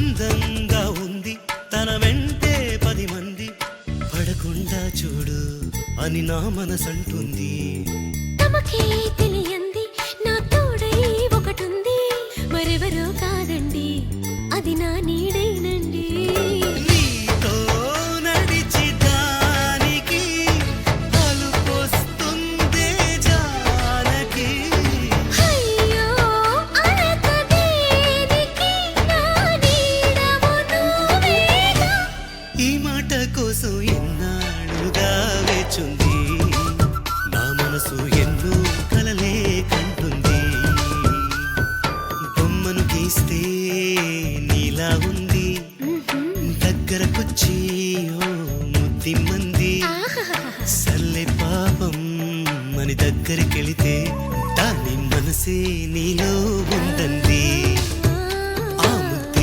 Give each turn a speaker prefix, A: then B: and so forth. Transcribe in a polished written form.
A: అందంగా ఉంది తన వెంటే 10 మంది పడకుండా చూడు అని నా మనసంటుంది.
B: తమకే తెలియంది నా తోడై ఒకటుంది, మరెవరో కాదండి అది నా నీడైనండి.
A: నీతో నడిచి దానికి అలుపొస్తుందే జానకి.
B: అయ్యో అనక దేనికి నా నీడవు నువ్వేగా.
A: ఈ మాట కోసం ఎన్నాళ్ళుగా వేచుంది నా మనసు ఎన్నో కలలే కంటుంది. బొమ్మను గీస్తే నీలా ఉంది దగ్గరకొచ్చి ఓ ముద్దిమ్మంది. సల్లే పాపం అని దగ్గరికెళితే దాని మనసే నీలో ఉందంది.